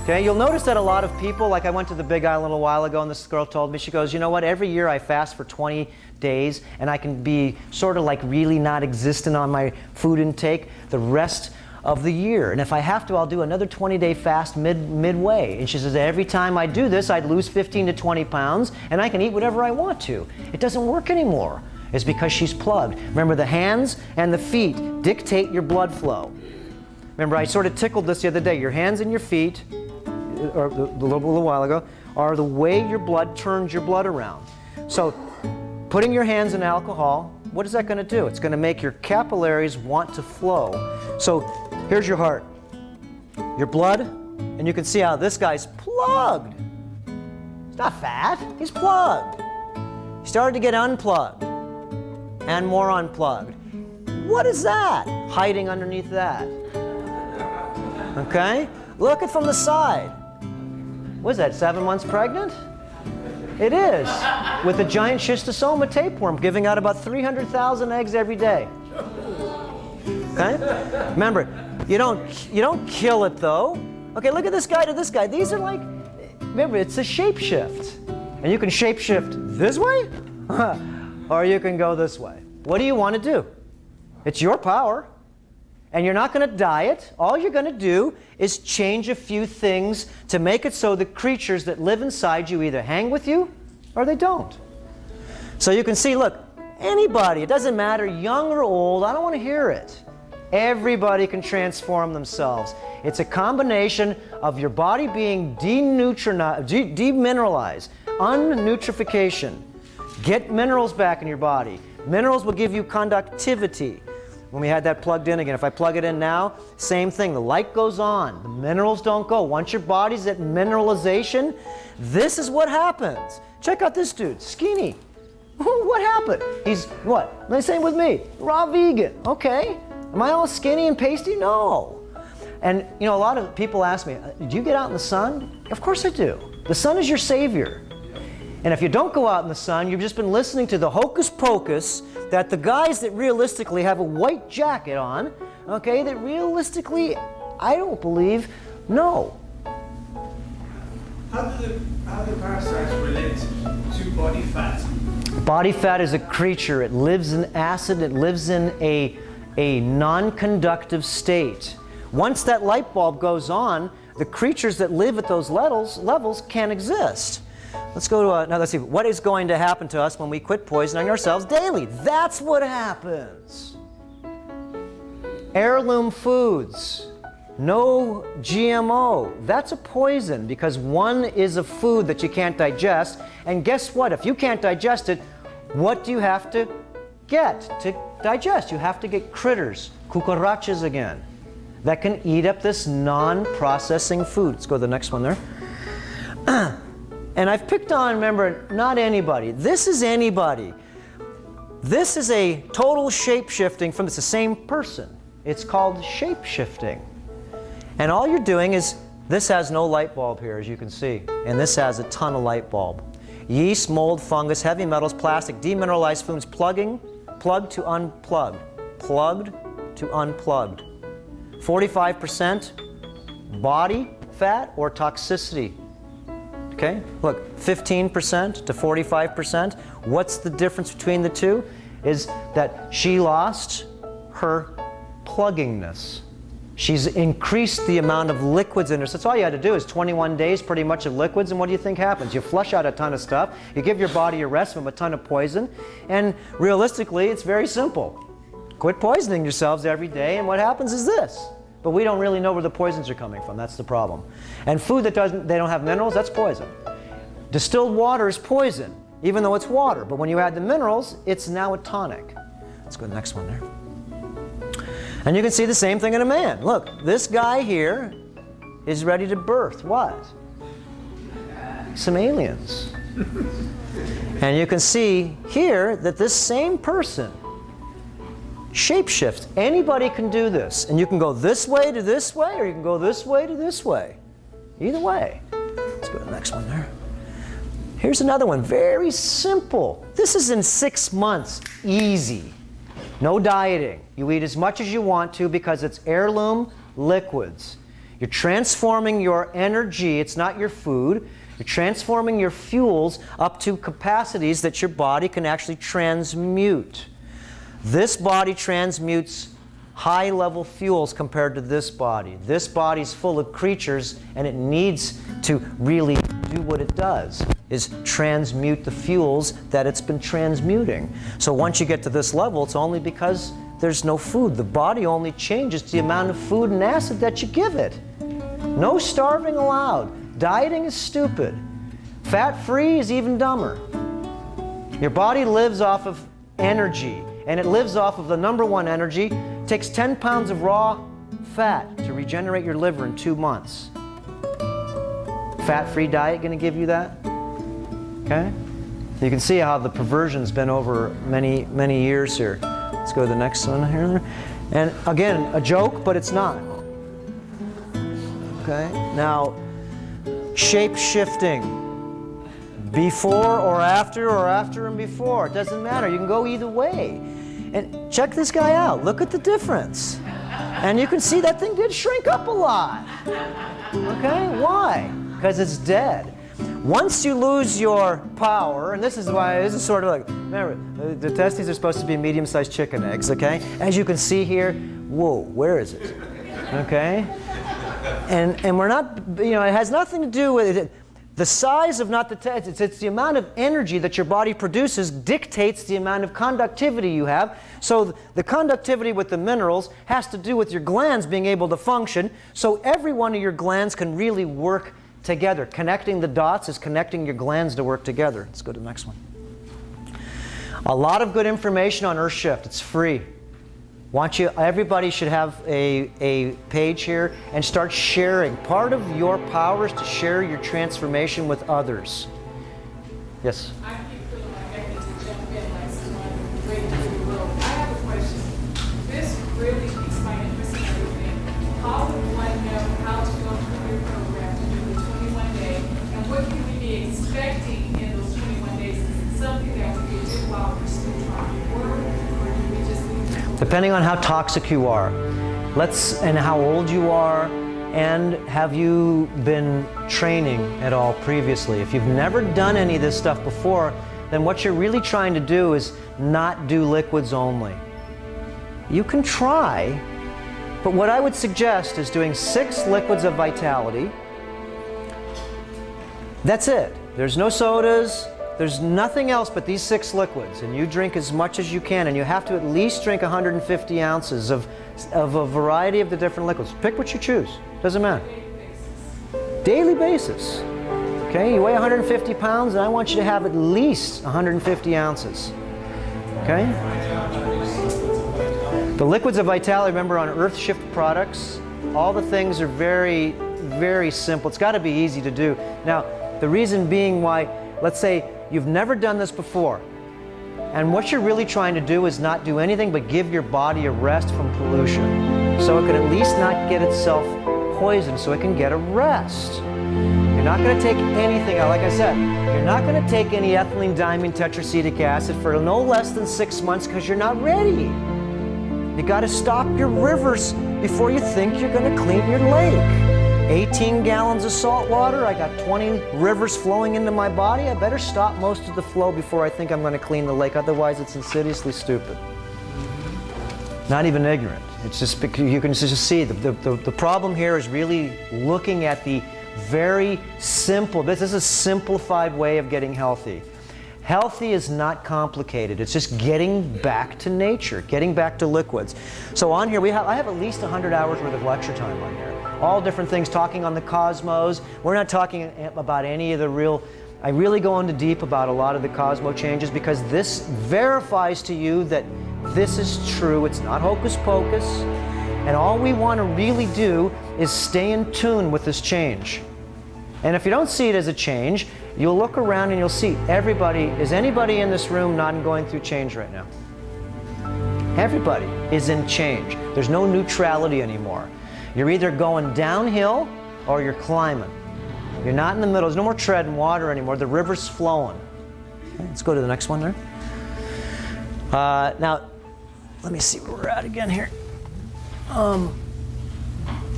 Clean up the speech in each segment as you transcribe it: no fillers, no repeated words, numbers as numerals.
Okay, you'll notice that a lot of people, like I went to the Big Island a little while ago and this girl told me, she goes, you know what, every year I fast for 20 days and I can be sort of like really not existent on my food intake the rest of the year. And if I have to, I'll do another 20-day fast midway. And she says, every time I do this, I'd lose 15 to 20 pounds and I can eat whatever I want to. It doesn't work anymore. It's because she's plugged. Remember, the hands and the feet dictate your blood flow. Remember, I sort of tickled this the other day. Your hands and your feet, or a little while ago, are the way your blood turns your blood around. So putting your hands in alcohol, what is that going to do? It's going to make your capillaries want to flow. So here's your heart, your blood, and you can see how this guy's plugged. He's not fat, he's plugged. He started to get unplugged and more unplugged. What is that hiding underneath that? Okay, look at from the side. What is that, 7 months pregnant? It is, with a giant schistosoma tapeworm giving out about 300,000 eggs every day. Okay? Remember, you don't kill it though. Okay, look at this guy to this guy. These are like, remember, it's a shapeshift. And you can shapeshift this way, or you can go this way. What do you want to do? It's your power. And you're not going to diet. All you're going to do is change a few things to make it so the creatures that live inside you either hang with you or they don't. So you can see, look, anybody, it doesn't matter, young or old, I don't want to hear it. Everybody can transform themselves. It's a combination of your body being demineralized, unnutrification. Get minerals back in your body. Minerals will give you conductivity. When we had that plugged in again, if I plug it in now, same thing. The light goes on. The minerals don't go. Once your body's at mineralization, this is what happens. Check out this dude, skinny. What happened? He's what? Same with me, raw vegan. Okay. Am I all skinny and pasty? No. And you know, a lot of people ask me, do you get out in the sun? Of course I do. The sun is your savior. And if you don't go out in the sun, you've just been listening to the hocus pocus that the guys that realistically have a white jacket on, okay, that realistically, I don't believe, know. How do parasites relate to body fat? Body fat is a creature. It lives in acid. It lives in a non-conductive state. Once that light bulb goes on, the creatures that live at those levels can't exist. Let's go to now let's see, what is going to happen to us when we quit poisoning ourselves daily? That's what happens. Heirloom foods, no GMO, that's a poison because one is a food that you can't digest. And guess what? If you can't digest it, what do you have to get to digest? You have to get critters, cucarachas again, that can eat up this non-processing food. Let's go to the next one there. And I've picked on, remember, not anybody. This is anybody. This is a total shape-shifting from, it's the same person. It's called shape-shifting. And all you're doing is, this has no light bulb here, as you can see. And this has a ton of light bulb. Yeast, mold, fungus, heavy metals, plastic, demineralized foods, plugged to unplugged. Plugged to unplugged. 45% body fat or toxicity. Okay, look, 15% to 45%. What's the difference between the two? Is that she lost her pluggingness. She's increased the amount of liquids in her. So that's all you had to do is 21 days pretty much of liquids, and what do you think happens? You flush out a ton of stuff, you give your body a rest from a ton of poison, and realistically, it's very simple. Quit poisoning yourselves every day, and what happens is this. But we don't really know where the poisons are coming from. That's the problem. And food that they don't have minerals, that's poison. Distilled water is poison, even though it's water. But when you add the minerals, it's now a tonic. Let's go to the next one there. And you can see the same thing in a man. Look, this guy here is ready to birth what? Some aliens. And you can see here that this same person shapeshift. Anybody can do this. And you can go this way to this way, or you can go this way to this way. Either way. Let's go to the next one there. Here's another one, very simple. This is in 6 months, easy. No dieting. You eat as much as you want to because it's heirloom liquids. You're transforming your energy. It's not your food. You're transforming your fuels up to capacities that your body can actually transmute. This body transmutes high-level fuels compared to this body. This body's full of creatures, and it needs to really do what it does, is transmute the fuels that it's been transmuting. So once you get to this level, it's only because there's no food. The body only changes the amount of food and acid that you give it. No starving allowed. Dieting is stupid. Fat-free is even dumber. Your body lives off of energy, and it lives off of the number one energy. It takes 10 pounds of raw fat to regenerate your liver in 2 months. Fat-free diet going to give you that? Okay? So you can see how the perversion's been over many, many years here. Let's go to the next one here. And again, a joke, but it's not. Okay? Now, shape-shifting. Before or after and before. It doesn't matter. You can go either way. And check this guy out. Look at the difference. And you can see that thing did shrink up a lot. Okay? Why? Because it's dead. Once you lose your power, and this is why, this is sort of like, remember, the testes are supposed to be medium-sized chicken eggs, okay? As you can see here, whoa, where is it? Okay? And we're not, you know, it has nothing to do with it. The size of not the testes, it's the amount of energy that your body produces dictates the amount of conductivity you have. So the conductivity with the minerals has to do with your glands being able to function. So every one of your glands can really work together. Connecting the dots is connecting your glands to work together. Let's go to the next one. A lot of good information on Earth Shift. It's free. Everybody should have a page here and start sharing. Part of your power is to share your transformation with others. Yes? I keep feeling like I need to jump in like someone breaking through the rope. I have a question. This really piques my interest in everything. How would one know how to go through your program to do the 21-day, and what can we be expecting in those 21 days? Is it something that we can do while we're still trying to work, or do we just leave it? Depending on how toxic you are, and how old you are, and have you been training at all previously. If you've never done any of this stuff before, then what you're really trying to do is not do liquids only. You can try, but what I would suggest is doing 6 liquids of vitality. That's it. There's no sodas. There's nothing else but these 6 liquids, and you drink as much as you can, and you have to at least drink 150 ounces of a variety of the different liquids. Pick what you choose. Doesn't matter. Daily basis. Okay, you weigh 150 pounds, and I want you to have at least 150 ounces. Okay? The liquids of vitality, remember, on Earth Shift products, all the things are very, very simple. It's got to be easy to do. Now, the reason being why, let's say, you've never done this before, and what you're really trying to do is not do anything but give your body a rest from pollution, so it can at least not get itself poisoned, so it can get a rest. You're not going to take anything, like I said, you're not going to take any ethylene diamine tetracetic acid for no less than 6 months because you're not ready. You got to stop your rivers before you think you're going to clean your lake. 18 gallons of salt water, I got 20 rivers flowing into my body. I better stop most of the flow before I think I'm going to clean the lake, otherwise it's insidiously stupid. Not even ignorant. It's just, you can just see the problem here is really looking at the very simple, this is a simplified way of getting healthy. Healthy is not complicated. It's just getting back to nature, getting back to liquids. So on here, I have at least 100 hours worth of lecture time on here. All different things, talking on the cosmos. We're not talking about any of the real, I really go into deep about a lot of the cosmo changes because this verifies to you that this is true. It's not hocus pocus. And all we want to really do is stay in tune with this change. And if you don't see it as a change, you'll look around and you'll see is anybody in this room not going through change right now? Everybody is in change. There's no neutrality anymore. You're either going downhill or you're climbing. You're not in the middle. There's no more treading water anymore. The river's flowing. Okay, let's go to the next one there. Now, let me see where we're at again here.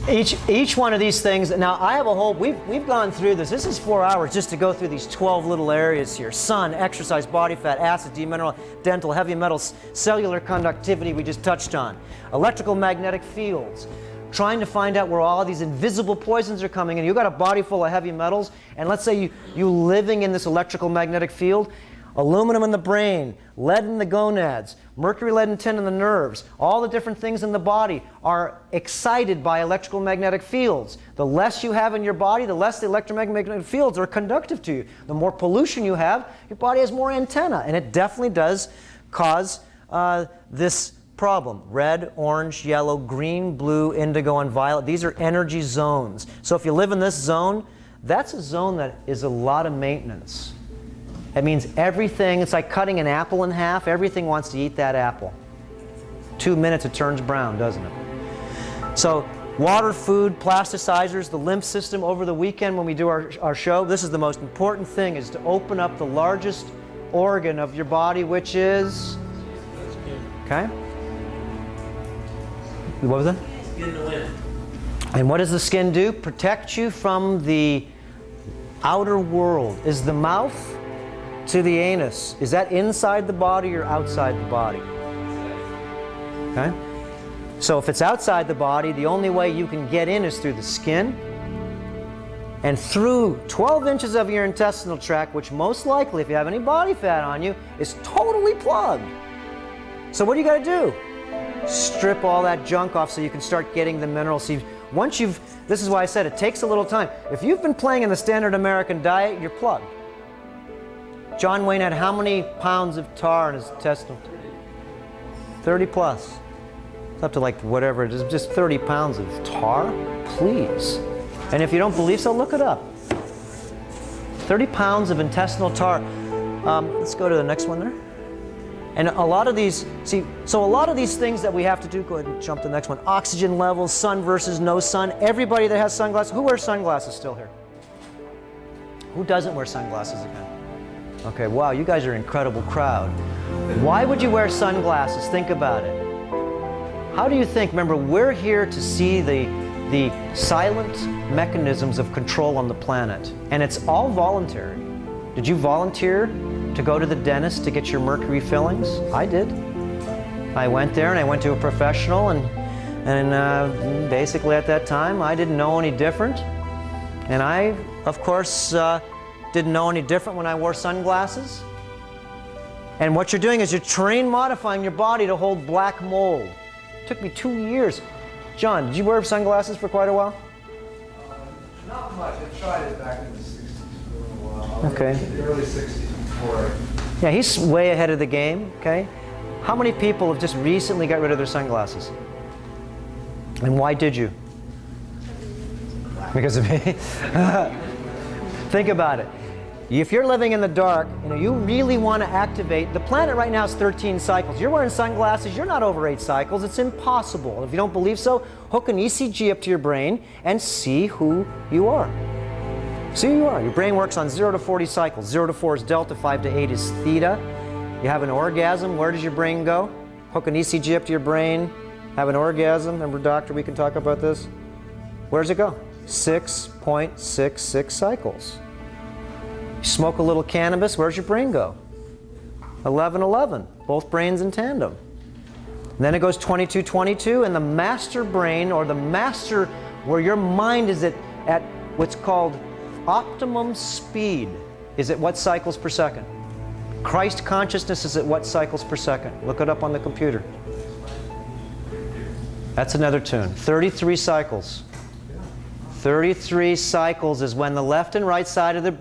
Each one of these things, now I have a whole, we've gone through this. This is 4 hours just to go through these 12 little areas here. Sun, exercise, body fat, acid, demineral, dental, heavy metals, cellular conductivity we just touched on. Electrical magnetic fields. Trying to find out where all these invisible poisons are coming in. You've got a body full of heavy metals, and let's say you living in this electrical magnetic field, aluminum in the brain, lead in the gonads, mercury, lead, and tin in the nerves. All the different things in the body are excited by electrical magnetic fields. The less you have in your body, the less the electromagnetic fields are conductive to you. The more pollution you have, your body has more antenna, and it definitely does cause this problem. Red, orange, yellow, green, blue, indigo, and violet. These are energy zones. So if you live in this zone, that's a zone that is a lot of maintenance. It means everything, it's like cutting an apple in half. Everything wants to eat that apple. 2 minutes it turns brown, doesn't it? So water, food, plasticizers, the lymph system. Over the weekend when we do our show, this is the most important thing, is to open up the largest organ of your body, which is, okay? What was that? Skin to win. And what does the skin do? Protect you from the outer world. Is the mouth to the anus, is that inside the body or outside the body? Okay? So if it's outside the body, the only way you can get in is through the skin and through 12 inches of your intestinal tract, which most likely, if you have any body fat on you, is totally plugged. So what do you got to do? Strip all that junk off so you can start getting the minerals. See, once you've, this is why I said it takes a little time. If you've been playing in the standard American diet, you're plugged. John Wayne had how many pounds of tar in his intestinal? 30 plus. It's up to like whatever it is, just 30 pounds of tar? Please. And if you don't believe so, look it up. 30 pounds of intestinal tar. Let's go to the next one there. And a lot of these, see, so a lot of these things that we have to do, go ahead and jump to the next one. Oxygen levels, sun versus no sun. Everybody that has sunglasses, who wears sunglasses still here? Who doesn't wear sunglasses again? Okay, wow, you guys are an incredible crowd. Why would you wear sunglasses? Think about it. How do you think? Remember, we're here to see the silent mechanisms of control on the planet. And it's all voluntary. Did you volunteer to go to the dentist to get your mercury fillings? I did. I went there and I went to a professional, and basically at that time I didn't know any different. And I, of course, didn't know any different when I wore sunglasses. And what you're doing is you're terrain modifying your body to hold black mold. It took me 2 years. John, did you wear sunglasses for quite a while? Not much. I tried it back in the 60s for a little while. Okay. The early 60s before. Yeah, he's way ahead of the game, okay? How many people have just recently got rid of their sunglasses? And why did you? Because of me? Think about it. If you're living in the dark, you really want to activate, the planet right now is 13 cycles. You're wearing sunglasses, you're not over 8 cycles. It's impossible. If you don't believe so, hook an ECG up to your brain and see who you are. See who you are. Your brain works on 0 to 40 cycles. 0 to 4 is delta, 5 to 8 is theta. You have an orgasm, where does your brain go? Hook an ECG up to your brain, have an orgasm. Remember, doctor, we can talk about this. Where does it go? 6.66 cycles. You smoke a little cannabis, where's your brain go? 11-11, both brains in tandem. And then it goes 22-22, and the master brain, or the master, where your mind is at what's called optimum speed, is at what cycles per second? Christ consciousness is at what cycles per second? Look it up on the computer. That's another tune. 33 cycles. 33 cycles is when the left and right side of the brain